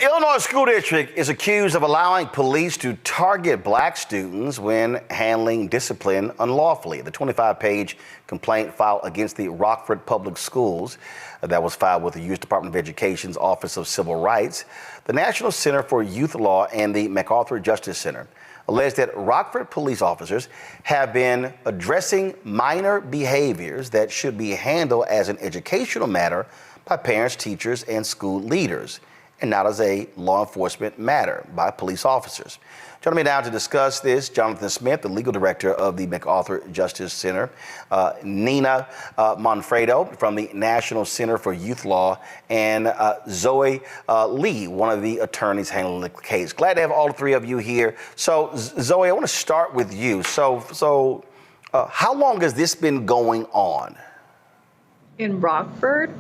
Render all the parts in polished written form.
Illinois school district is accused of allowing police to target black students when handling discipline unlawfully. The 25-page complaint filed against the Rockford Public Schools that was filed with the U.S. Department of Education's Office of Civil Rights, the National Center for Youth Law, and the MacArthur Justice Center alleged that Rockford police officers have been addressing minor behaviors that should be handled as an educational matter by parents, teachers, and school leaders, and not as a law enforcement matter by police officers. Joining me now to discuss this, Johnathan Smith, the legal director of the MacArthur Justice Center, Nina Monfredo from the National Center for Youth Law, and Zoe Lee, one of the attorneys handling the case. Glad to have all three of you here. So, Zoe, I want to start with you. So how long has this been going on? In Rockford?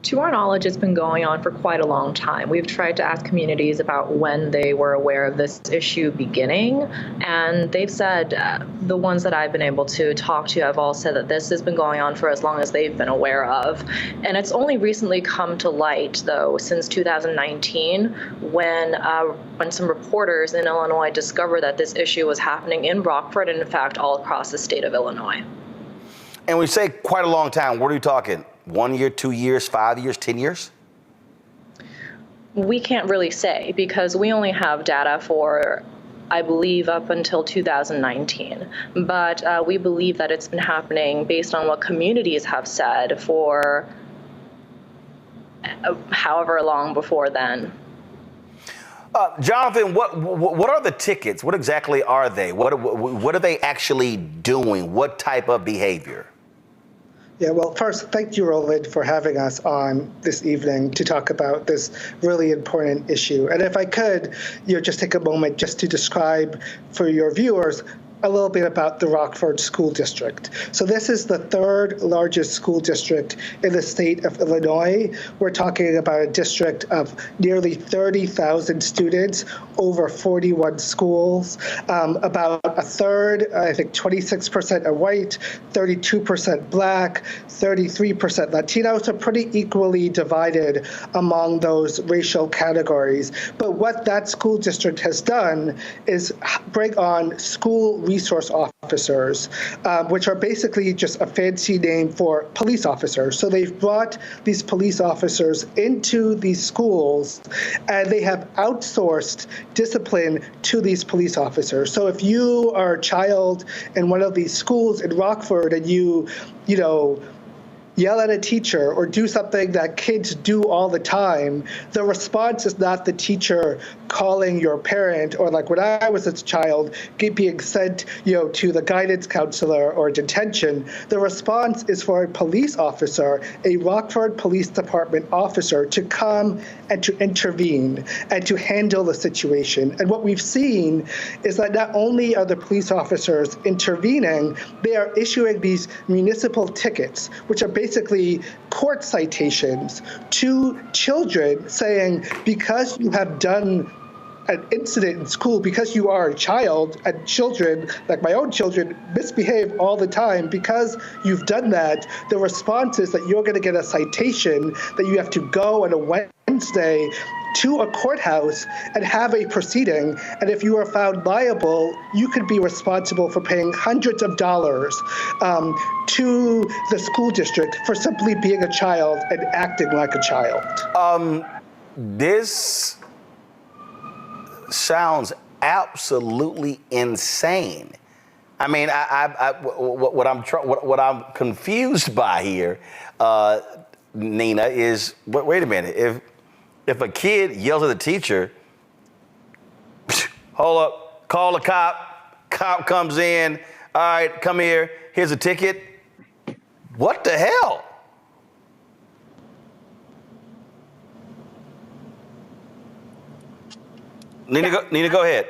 To our knowledge, it's been going on for quite a long time. We've tried to ask communities about when they were aware of this issue beginning, and they've said, the ones that I've been able to talk to have all said that this has been going on for as long as they've been aware of. And it's only recently come to light, though, since 2019, when some reporters in Illinois discovered that this issue was happening in Rockford and, in fact, all across the state of Illinois. And we say quite a long time. What are you talking? 1 year, 2 years, 5 years, 10 years? We can't really say because we only have data for, I believe, up until 2019. But we believe that it's been happening based on what communities have said for however long before then. Johnathan, what are the tickets? What exactly are they? What are they actually doing? What type of behavior? Yeah, well, first, thank you, Roland, for having us on this evening to talk about this really important issue. And if I could, just take a moment just to describe for your viewers a little bit about the Rockford School District. So this is the third largest school district in the state of Illinois. We're talking about a district of nearly 30,000 students, over 41 schools. About a third, I think 26% are white, 32% black, 33% Latino, so pretty equally divided among those racial categories. But what that school district has done is bring on school resource officers, which are basically just a fancy name for police officers. So they've brought these police officers into these schools and they have outsourced discipline to these police officers. So if you are a child in one of these schools in Rockford and you yell at a teacher or do something that kids do all the time, the response is not the teacher calling your parent or, like when I was a child, being sent, to the guidance counselor or detention. The response is for a police officer, a Rockford Police Department officer, to come and to intervene and to handle the situation. And what we've seen is that not only are the police officers intervening, they are issuing these municipal tickets, which are basically court citations to children saying, because you have done an incident in school, because you are a child, and children, like my own children, misbehave all the time, because you've done that, the response is that you're going to get a citation that you have to go on a Wednesday to a courthouse and have a proceeding. And if you are found liable, you could be responsible for paying hundreds of dollars to the school district for simply being a child and acting like a child. This sounds absolutely insane. I mean, what I'm confused by here, Nina, is wait a minute. If a kid yells at the teacher, hold up, call the cop. Cop comes in. All right, come here. Here's a ticket. What the hell? Nina, go ahead.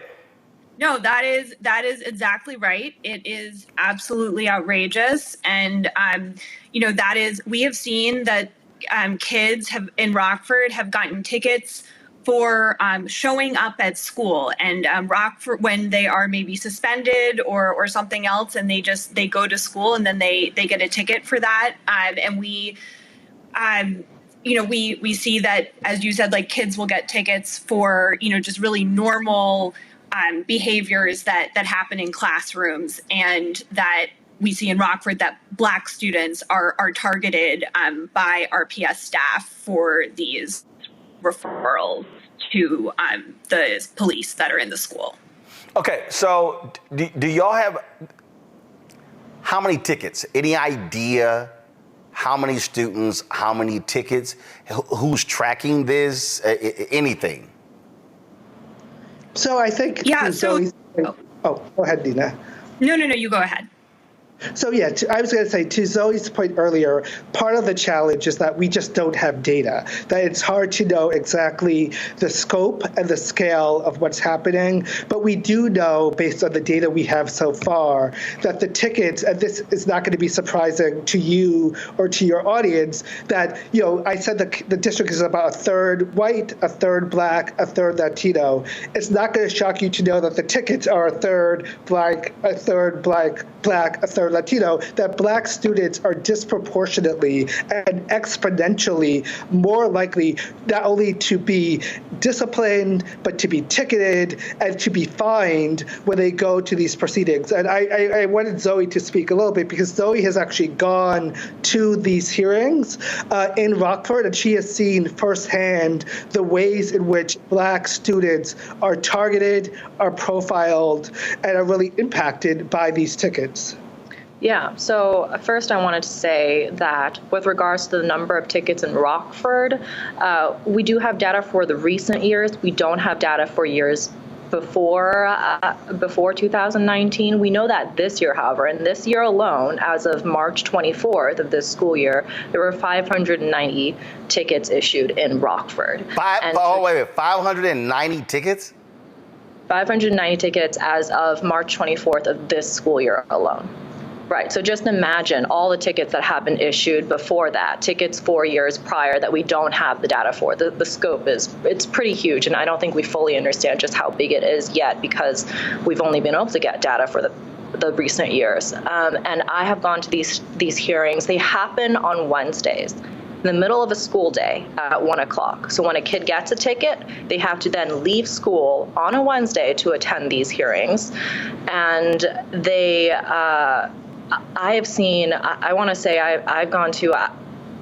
No, that is exactly right. It is absolutely outrageous, and we have seen that kids in Rockford have gotten tickets for showing up at school, and Rockford, when they are maybe suspended or something else, and they go to school and then they get a ticket for that, and we we see that, as you said, like kids will get tickets for, just really normal behaviors that happen in classrooms, and that we see in Rockford that Black students are targeted by RPS staff for these referrals to the police that are in the school. Okay, so do y'all have how many tickets? Any idea how many students, how many tickets? Who's tracking this? Anything? So I think. Yeah. Oh, go ahead, Dina. No, you go ahead. So yeah, I was going to say, to Zoe's point earlier, part of the challenge is that we just don't have data, that it's hard to know exactly the scope and the scale of what's happening. But we do know, based on the data we have so far, that the tickets, and this is not going to be surprising to you or to your audience, that, I said the district is about a third white, a third Black, a third Latino. It's not going to shock you to know that the tickets are a third Black, a third Black, a third Latino, that Black students are disproportionately and exponentially more likely not only to be disciplined, but to be ticketed and to be fined when they go to these proceedings. And I wanted Zoe to speak a little bit, because Zoe has actually gone to these hearings in Rockford, and she has seen firsthand the ways in which Black students are targeted, are profiled, and are really impacted by these tickets. Yeah, so first I wanted to say that with regards to the number of tickets in Rockford, we do have data for the recent years. We don't have data for years before 2019. We know that this year, however, and this year alone, as of March 24th of this school year, there were 590 tickets issued in Rockford. Wait, 590 tickets? 590 tickets as of March 24th of this school year alone. Right. So just imagine all the tickets that have been issued before that, tickets 4 years prior that we don't have the data for. The scope it's pretty huge. And I don't think we fully understand just how big it is yet, because we've only been able to get data for the recent years. And I have gone to these hearings. They happen on Wednesdays, in the middle of a school day at 1 o'clock. So when a kid gets a ticket, they have to then leave school on a Wednesday to attend these hearings. And I have seen, I want to say I've gone to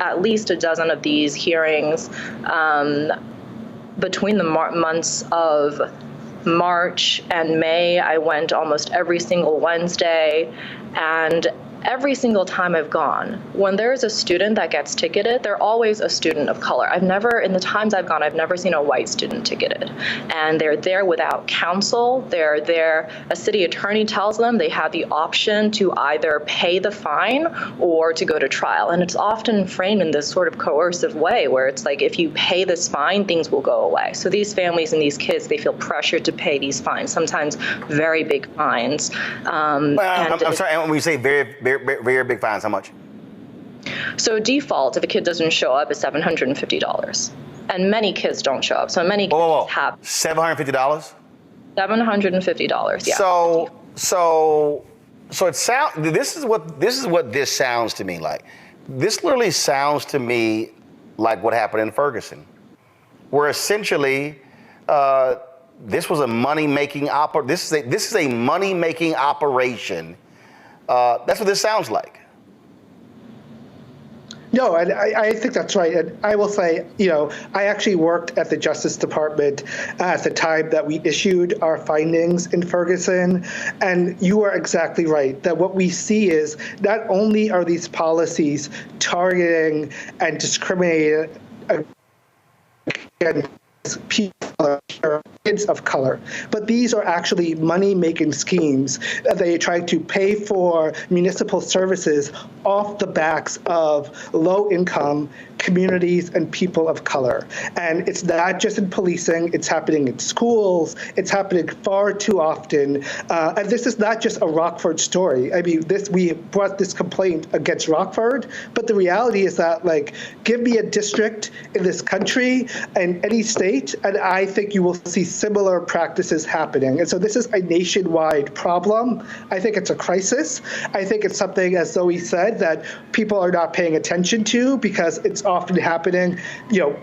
at least a dozen of these hearings between the months of March and May. I went almost every single Wednesday, and every single time I've gone, when there's a student that gets ticketed, they're always a student of color. In the times I've gone, I've never seen a white student ticketed. And they're there without counsel. They're there, a city attorney tells them they have the option to either pay the fine or to go to trial. And it's often framed in this sort of coercive way, where it's like, if you pay this fine, things will go away. So these families and these kids, they feel pressured to pay these fines, sometimes very big fines. I'm sorry, and when you say very big fines, how much? So default, if a kid doesn't show up, is $750. And many kids don't show up. So many kids have $750? $750, yeah. So it sounds, this is what this sounds to me like. This literally sounds to me like what happened in Ferguson, where essentially this was a money-making this is a money-making operation. That's what this sounds like. No, and I think that's right. And I will say, I actually worked at the Justice Department at the time that we issued our findings in Ferguson. And you are exactly right, that what we see is not only are these policies targeting and discriminating against people or kids of color, but these are actually money-making schemes. They try to pay for municipal services off the backs of low-income communities and people of color. And it's not just in policing, it's happening in schools, it's happening far too often. And this is not just a Rockford story. I mean, we brought this complaint against Rockford, but the reality is that, give me a district in this country and any state, and I think you will see similar practices happening. And so this is a nationwide problem. I think it's a crisis. I think it's something, as Zoe said, that people are not paying attention to because it's often happening,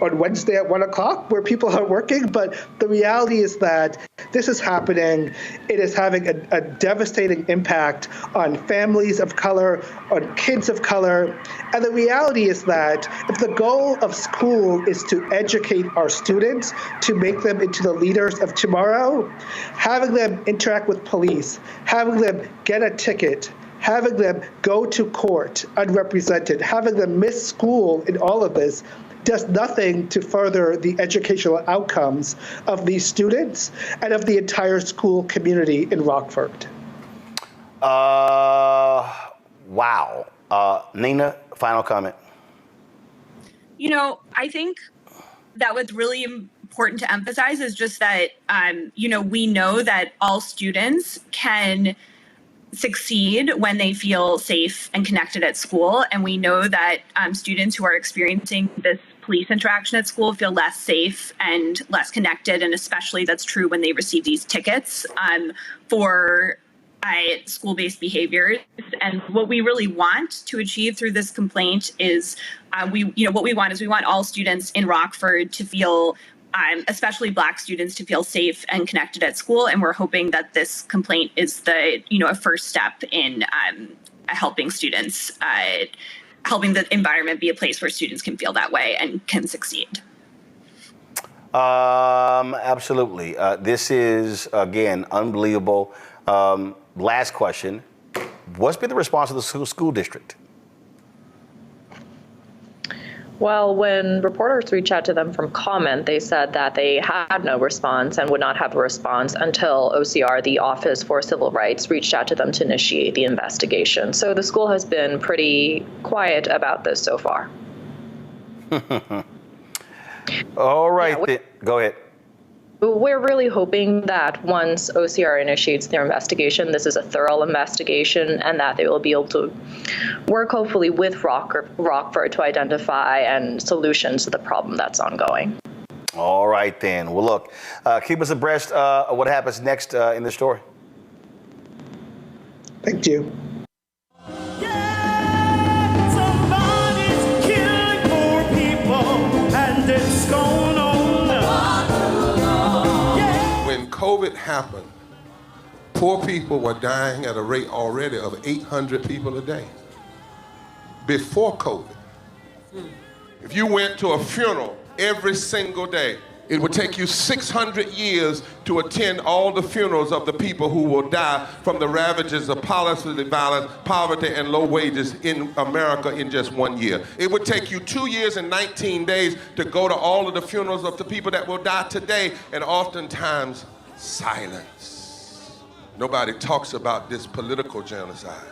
on Wednesday at 1 o'clock where people are working. But the reality is that this is happening. It is having a devastating impact on families of color, on kids of color. And the reality is that if the goal of school is to educate our students, to make them into the leaders of tomorrow, having them interact with police, having them get a ticket, having them go to court unrepresented, having them miss school in all of this does nothing to further the educational outcomes of these students and of the entire school community in Rockford. Wow. Nina, final comment. I think that what's really important to emphasize is just that, we know that all students can succeed when they feel safe and connected at school. And we know that students who are experiencing this police interaction at school feel less safe and less connected. And especially that's true when they receive these tickets for school-based behaviors. And what we really want to achieve through this complaint is we want all students in Rockford to feel, especially Black students, to feel safe and connected at school. And we're hoping that this complaint is a first step in helping students, helping the environment be a place where students can feel that way and can succeed. Absolutely. This is, again, unbelievable. Last question. What's been the response of the school district? Well, when reporters reached out to them from comment, they said that they had no response and would not have a response until OCR, the Office for Civil Rights, reached out to them to initiate the investigation. So the school has been pretty quiet about this so far. All right, go ahead. We're really hoping that once OCR initiates their investigation, this is a thorough investigation and that they will be able to work hopefully with Rockford to identify and solutions to the problem that's ongoing. All right, then. Well, look, keep us abreast of what happens next in the story. Thank you. Somebody's killing poor people and it's going on. COVID happened, poor people were dying at a rate already of 800 people a day. Before COVID, if you went to a funeral every single day, it would take you 600 years to attend all the funerals of the people who will die from the ravages of policy violence, poverty, and low wages in America in just 1 year. It would take you 2 years and 19 days to go to all of the funerals of the people that will die today, and oftentimes silence. Nobody talks about this political genocide,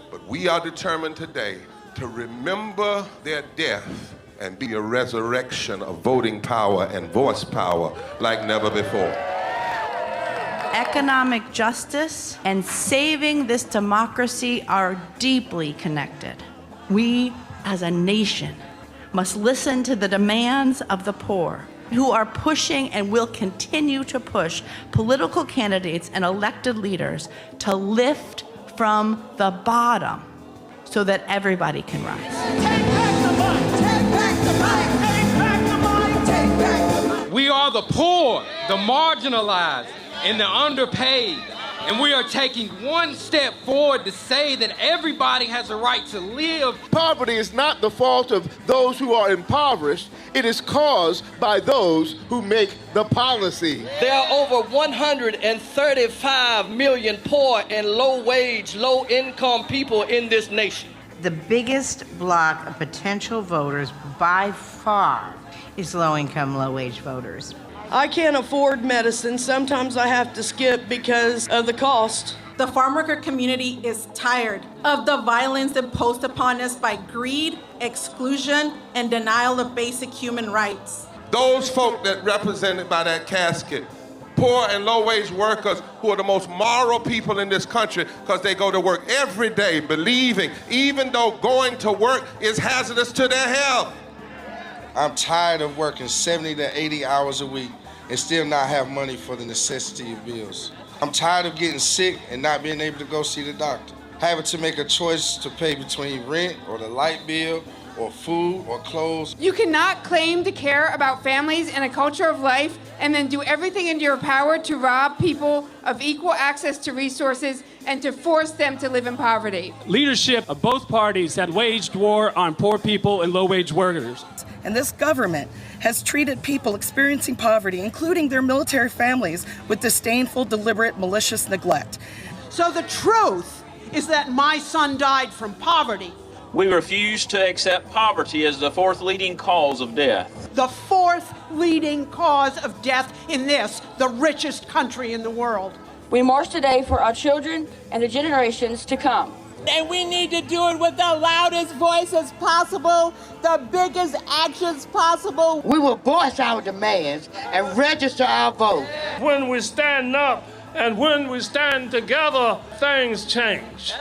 but we are determined today to remember their death and be a resurrection of voting power and voice power like never before. Economic justice and saving this democracy are deeply connected. We, as a nation, must listen to the demands of the poor, who are pushing and will continue to push political candidates and elected leaders to lift from the bottom so that everybody can rise. Take back the money, take back the money, take back the money, take back the money. We are the poor, the marginalized, and the underpaid. And we are taking one step forward to say that everybody has a right to live. Poverty is not the fault of those who are impoverished. It is caused by those who make the policy. There are over 135 million poor and low-wage, low-income people in this nation. The biggest block of potential voters by far is low-income, low-wage voters. I can't afford medicine. Sometimes I have to skip because of the cost. The farm worker community is tired of the violence imposed upon us by greed, exclusion, and denial of basic human rights. Those folk that represented by that casket, poor and low-wage workers who are the most moral people in this country because they go to work every day believing, even though going to work is hazardous to their health. I'm tired of working 70 to 80 hours a week and still not have money for the necessity of bills. I'm tired of getting sick and not being able to go see the doctor. Having to make a choice to pay between rent or the light bill or food or clothes. You cannot claim to care about families and a culture of life and then do everything in your power to rob people of equal access to resources and to force them to live in poverty. Leadership of both parties had waged war on poor people and low-wage workers. And this government has treated people experiencing poverty, including their military families, with disdainful, deliberate, malicious neglect. So the truth is that my son died from poverty. We refuse to accept poverty as the fourth leading cause of death. The fourth leading cause of death in this, the richest country in the world. We march today for our children and the generations to come. And we need to do it with the loudest voices possible, the biggest actions possible. We will voice our demands and register our vote. When we stand up and when we stand together, things change.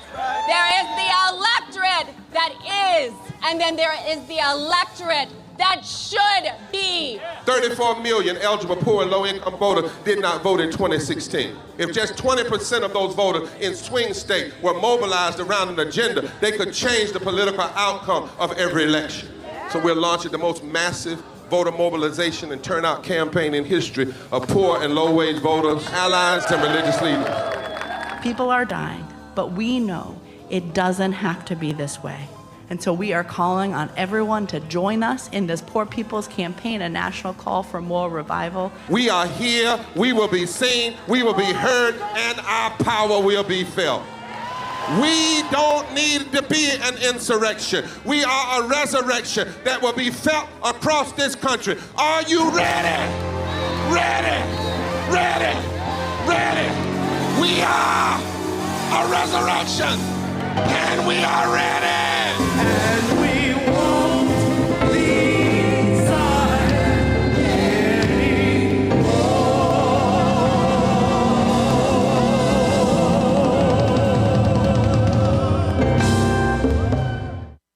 There is the electorate that is, and then there is the electorate that should be. 34 million eligible poor and low-income voters did not vote in 2016. If just 20% of those voters in swing states were mobilized around an agenda, they could change the political outcome of every election. So we're launching the most massive voter mobilization and turnout campaign in history of poor and low-wage voters, allies, and religious leaders. People are dying, but we know it doesn't have to be this way. And so we are calling on everyone to join us in this Poor People's Campaign, a national call for more revival. We are here, we will be seen, we will be heard, and our power will be felt. We don't need to be an insurrection. We are a resurrection that will be felt across this country. Are you ready? Ready? Ready? Ready? We are a resurrection, and we are ready.